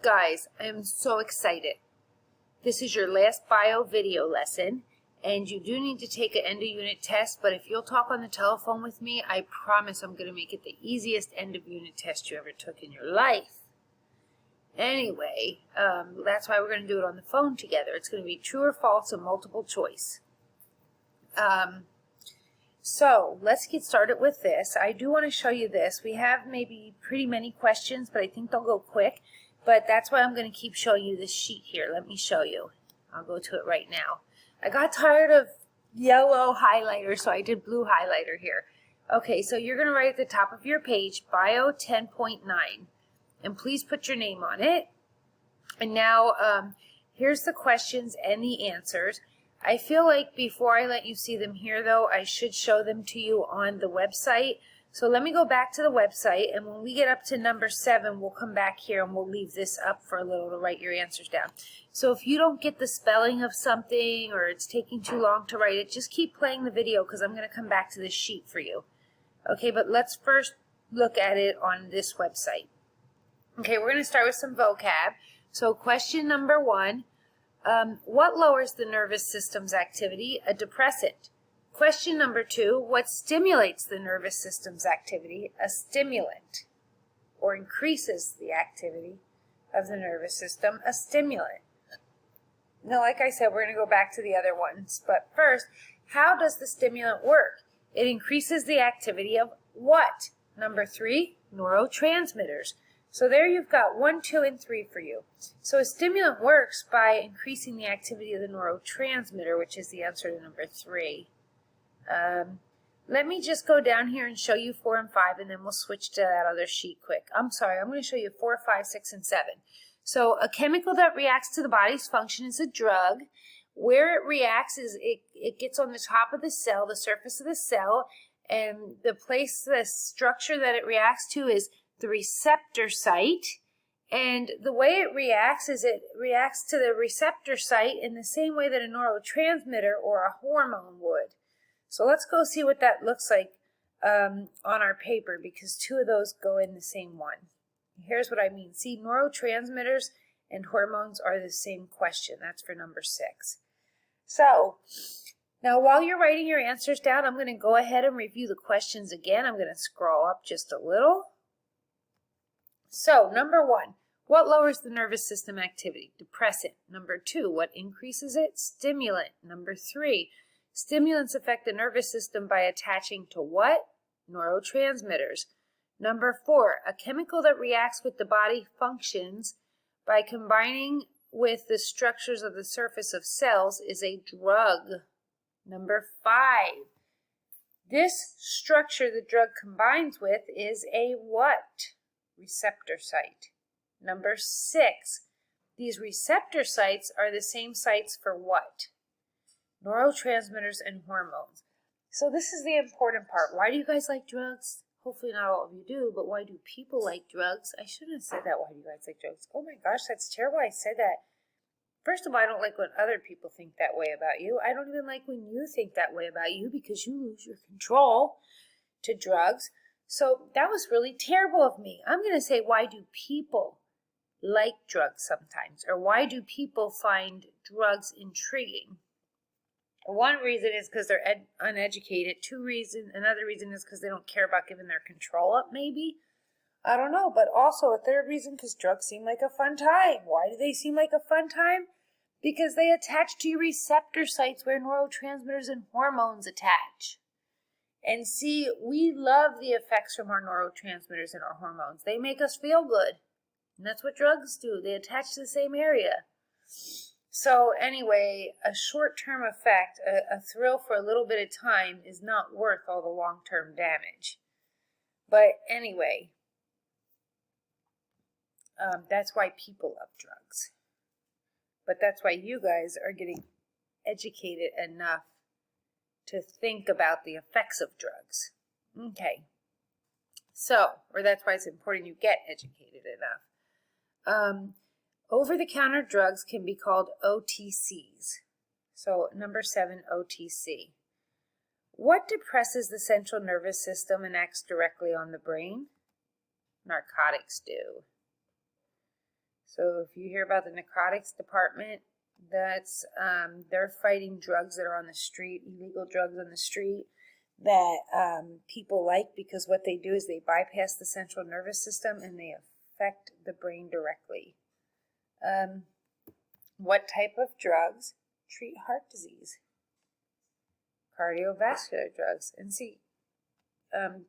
Guys, I am so excited. This is your last bio video lesson, and you do need to take an end of unit test, but if you'll talk on the telephone with me, I promise I'm going to make it the easiest end of unit test you ever took in your life. Anyway, that's why we're going to do it on the phone together. It's going to be true or false and multiple choice. So let's get started with this. I do want to show you this. We have maybe pretty many questions, but I think they'll go quick. But that's why I'm going to keep showing you this sheet here. Let me show you. I'll go to it right now. I got tired of yellow highlighter, so I did blue highlighter here. Okay, so you're going to write at the top of your page, Bio 10.9. And please put your name on it. And now, here's the questions and the answers. I feel like before I let you see them here, though, I should show them to you on the website. So let me go back to the website, and when we get up to number 7, we'll come back here and we'll leave this up for a little to write your answers down. So if you don't get the spelling of something or it's taking too long to write it, just keep playing the video because I'm going to come back to this sheet for you. Okay, but let's first look at it on this website. Okay, we're going to start with some vocab. So question number 1, what lowers the nervous system's activity? A depressant. Question number 2, what stimulates the nervous system's activity? A stimulant, or increases the activity of the nervous system, a stimulant. Now, like I said, we're going to go back to the other ones. But first, how does the stimulant work? It increases the activity of what? Number 3, neurotransmitters. So there you've got 1, 2, and 3 for you. So a stimulant works by increasing the activity of the neurotransmitter, which is the answer to number 3. Let me just go down here and show you 4 and 5, and then we'll switch to that other sheet quick. I'm sorry, I'm going to show you 4, 5, 6, and 7. So a chemical that reacts to the body's function is a drug. Where it reacts is it gets on the top of the cell, the surface of the cell, and the structure that it reacts to is the receptor site. And the way it reacts is it reacts to the receptor site in the same way that a neurotransmitter or a hormone would. So let's go see what that looks like on our paper, because 2 of those go in the same one. Here's what I mean. See, neurotransmitters and hormones are the same question. That's for number 6. So now while you're writing your answers down, I'm going to go ahead and review the questions again. I'm going to scroll up just a little. So number 1, what lowers the nervous system activity? Depressant. Number 2, what increases it? Stimulant. Number 3, stimulants affect the nervous system by attaching to what? Neurotransmitters. Number 4, a chemical that reacts with the body functions by combining with the structures of the surface of cells is a drug. Number 5, this structure the drug combines with is a what? Receptor site. Number 6, these receptor sites are the same sites for what? Neurotransmitters and hormones. So this is the important part. Why do you guys like drugs? Hopefully not all of you do, but why do people like drugs? I shouldn't have said that. Why do you guys like drugs? Oh my gosh, that's terrible. I said that. First of all, I don't like when other people think that way about you. I don't even like when you think that way about you, because you lose your control to drugs. So that was really terrible of me. I'm going to say, why do people like drugs sometimes? Or why do people find drugs intriguing? One reason is because they're uneducated. Another reason is because they don't care about giving their control up, maybe. I don't know. But also a third reason, because drugs seem like a fun time. Why do they seem like a fun time? Because they attach to your receptor sites where neurotransmitters and hormones attach. And see, we love the effects from our neurotransmitters and our hormones. They make us feel good. And that's what drugs do. They attach to the same area. So anyway, a short-term effect, a thrill for a little bit of time, is not worth all the long-term damage. But anyway, that's why people love drugs. But that's why you guys are getting educated enough to think about the effects of drugs. Okay. So, or that's why it's important you get educated enough. Over-the-counter drugs can be called OTCs. So, number 7, OTC. What depresses the central nervous system and acts directly on the brain? Narcotics do. So if you hear about the narcotics department, that's they're fighting drugs that are on the street, illegal drugs on the street that people like, because what they do is they bypass the central nervous system and they affect the brain directly. What type of drugs treat heart disease? Cardiovascular drugs. And see,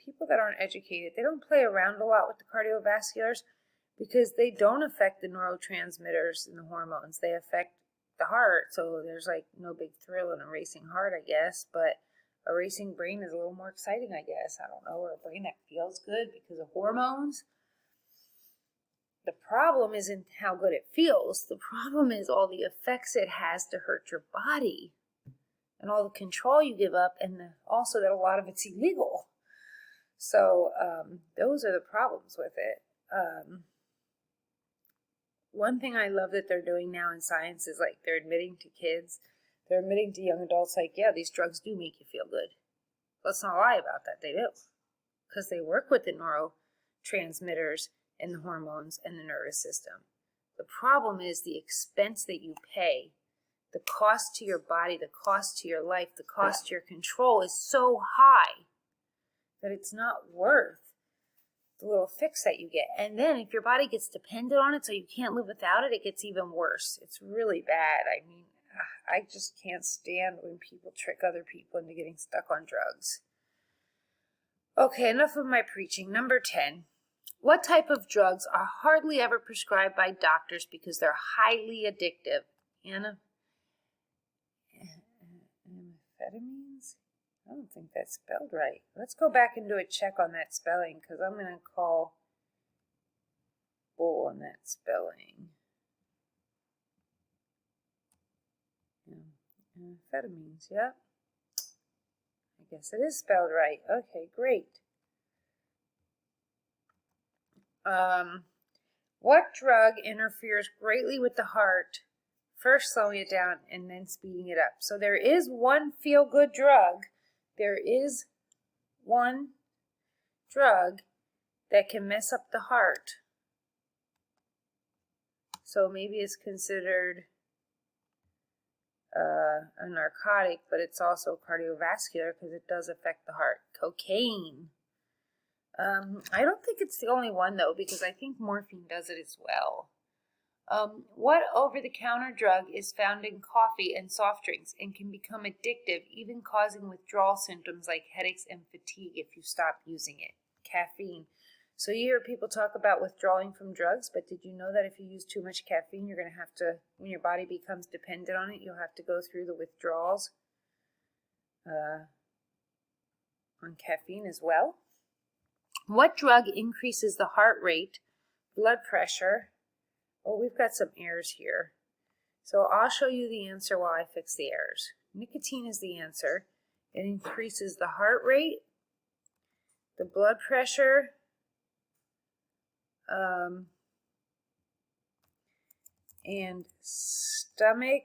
people that aren't educated, they don't play around a lot with the cardiovasculars because they don't affect the neurotransmitters and the hormones. They affect the heart, so there's like no big thrill in a racing heart, I guess, but a racing brain is a little more exciting, I guess. I don't know, or a brain that feels good because of hormones. The problem isn't how good it feels. The problem is all the effects it has to hurt your body and all the control you give up, and also that a lot of it's illegal. So those are the problems with it. One thing I love that they're doing now in science is like they're admitting to kids, they're admitting to young adults like, yeah, these drugs do make you feel good. Let's not lie about that. They do. Because they work with the neurotransmitters and the hormones and the nervous system. The problem is the expense that you pay, the cost to your body, the cost to your life, the cost to your control is so high that it's not worth the little fix that you get. And then if your body gets dependent on it so you can't live without it, it gets even worse. It's really bad. I mean, I just can't stand when people trick other people into getting stuck on drugs. Okay, enough of my preaching. Number 10. What type of drugs are hardly ever prescribed by doctors because they're highly addictive? Amphetamines? I don't think that's spelled right. Let's go back and do a check on that spelling, because I'm going to call bull on that spelling. Amphetamines, yep. I guess it is spelled right. Okay, great. What drug interferes greatly with the heart, first slowing it down and then speeding it up? So there is one feel-good drug. There is one drug that can mess up the heart. So maybe it's considered a narcotic, but it's also cardiovascular because it does affect the heart. Cocaine. I don't think it's the only one, though, because I think morphine does it as well. What over-the-counter drug is found in coffee and soft drinks and can become addictive, even causing withdrawal symptoms like headaches and fatigue if you stop using it? Caffeine. So you hear people talk about withdrawing from drugs, but did you know that if you use too much caffeine, you're going to have to, when your body becomes dependent on it, you'll have to go through the withdrawals on caffeine as well? What drug increases the heart rate, blood pressure? Oh, we've got some errors here. So I'll show you the answer while I fix the errors. Nicotine is the answer. It increases the heart rate, the blood pressure, and stomach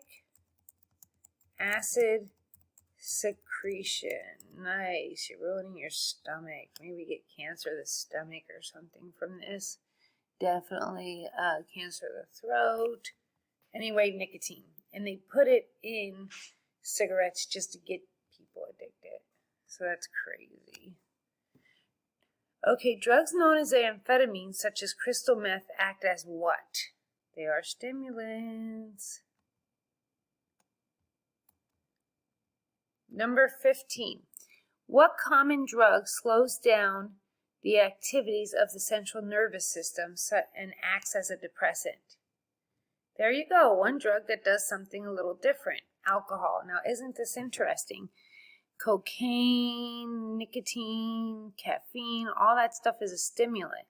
acid secretion. Nice. You're ruining your stomach. Maybe get cancer of the stomach or something from this. Definitely cancer of the throat. Anyway, nicotine. And they put it in cigarettes just to get people addicted. So that's crazy. Okay, drugs known as amphetamines, such as crystal meth, act as what? They are stimulants. Number 15. What common drug slows down the activities of the central nervous system and acts as a depressant? There you go, one drug that does something a little different. Alcohol. Now, isn't this interesting? Cocaine, nicotine, caffeine, all that stuff is a stimulant.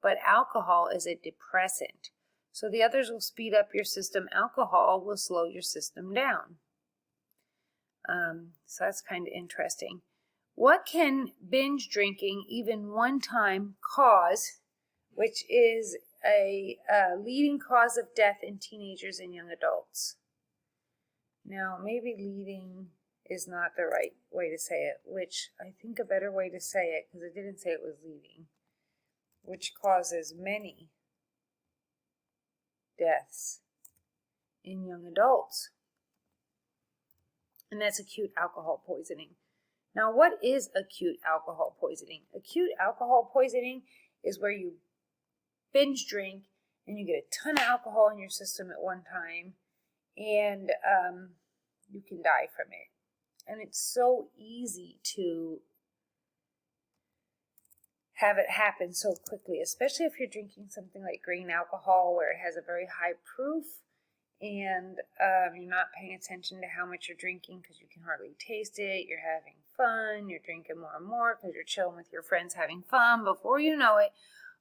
But alcohol is a depressant. So the others will speed up your system. Alcohol will slow your system down. So that's kind of interesting. What can binge drinking even one time cause, which is a leading cause of death in teenagers and young adults? Now, maybe leading is not the right way to say it, which I think a better way to say it, because it didn't say it was leading, which causes many. deaths in young adults. And that's acute alcohol poisoning. Now, what is acute alcohol poisoning? Acute alcohol poisoning is where you binge drink and you get a ton of alcohol in your system at one time, and you can die from it. And it's so easy to have it happen so quickly, especially if you're drinking something like grain alcohol where it has a very high proof, and you're not paying attention to how much you're drinking because you can hardly taste it. You're having fun. You're drinking more and more because you're chilling with your friends having fun. Before you know it,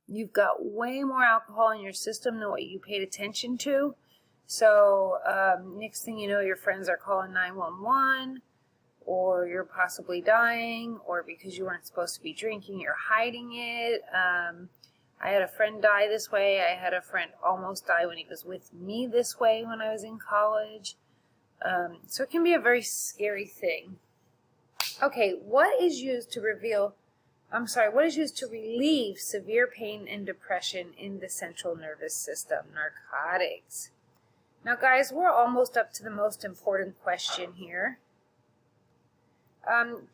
you've got way more alcohol in your system than what you paid attention to. So next thing you know, your friends are calling 911, or you're possibly dying, or because you weren't supposed to be drinking, you're hiding it. I had a friend die this way. I had a friend almost die when he was with me this way when I was in college. So it can be a very scary thing. Okay, what is used to relieve severe pain and depression in the central nervous system? Narcotics. Now guys, we're almost up to the most important question here.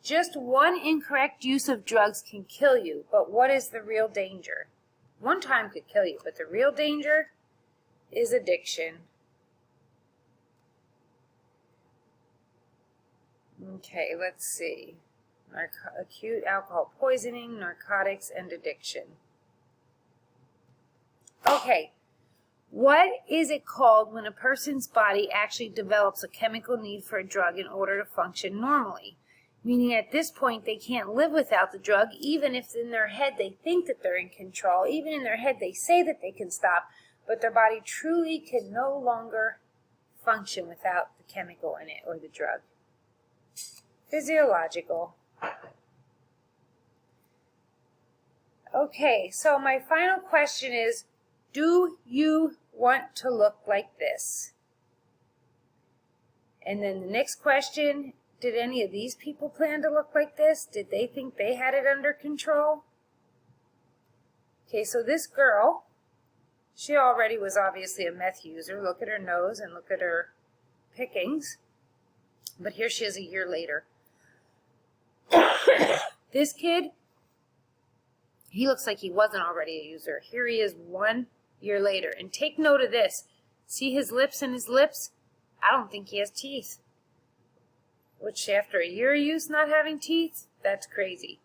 Just one incorrect use of drugs can kill you, but what is the real danger? One time could kill you, but the real danger is addiction. Okay, let's see. Acute alcohol poisoning, narcotics, and addiction. Okay, what is it called when a person's body actually develops a chemical need for a drug in order to function normally? Meaning at this point they can't live without the drug, even if in their head they think that they're in control, even in their head they say that they can stop, but their body truly can no longer function without the chemical in it or the drug. Physiological. Okay, so my final question is, do you want to look like this? And then the next question, did any of these people plan to look like this? Did they think they had it under control? Okay, so this girl, she already was obviously a meth user. Look at her nose and look at her pickings. But here she is a year later. This kid, he looks like he wasn't already a user. Here he is 1 year later. And take note of this. See his lips and his lips? I don't think he has teeth. Which after a year of use not having teeth, that's crazy.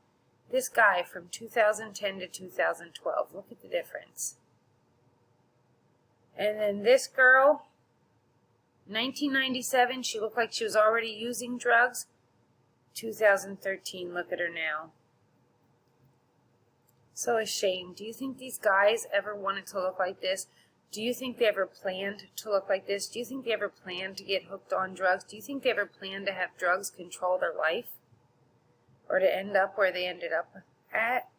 This guy from 2010 to 2012, look at the difference. And then this girl, 1997, she looked like she was already using drugs. 2013, look at her now. So ashamed. Do you think these guys ever wanted to look like this? Do you think they ever planned to look like this? Do you think they ever planned to get hooked on drugs? Do you think they ever planned to have drugs control their life? Or to end up where they ended up at?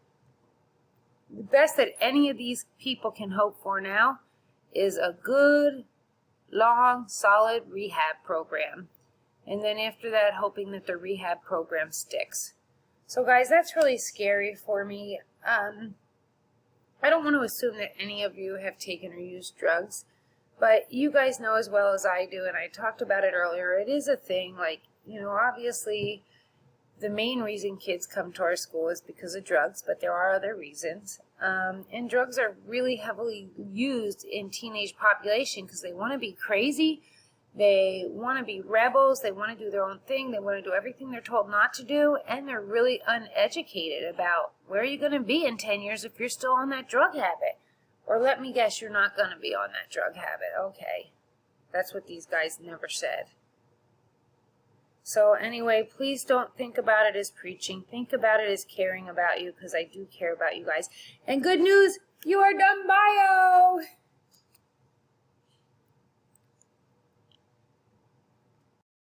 The best that any of these people can hope for now is a good, long, solid rehab program. And then after that, hoping that the rehab program sticks. So guys, that's really scary for me. I don't want to assume that any of you have taken or used drugs, but you guys know as well as I do, and I talked about it earlier, it is a thing. Like, you know, obviously the main reason kids come to our school is because of drugs, but there are other reasons. And drugs are really heavily used in teenage population because they want to be crazy, they want to be rebels, they want to do their own thing, they want to do everything they're told not to do, and they're really uneducated about where you're going to be in 10 years if you're still on that drug habit. Or let me guess, you're not going to be on that drug habit. Okay, that's what these guys never said. So anyway, please don't think about it as preaching. Think about it as caring about you, because I do care about you guys. And good news, you are done bio!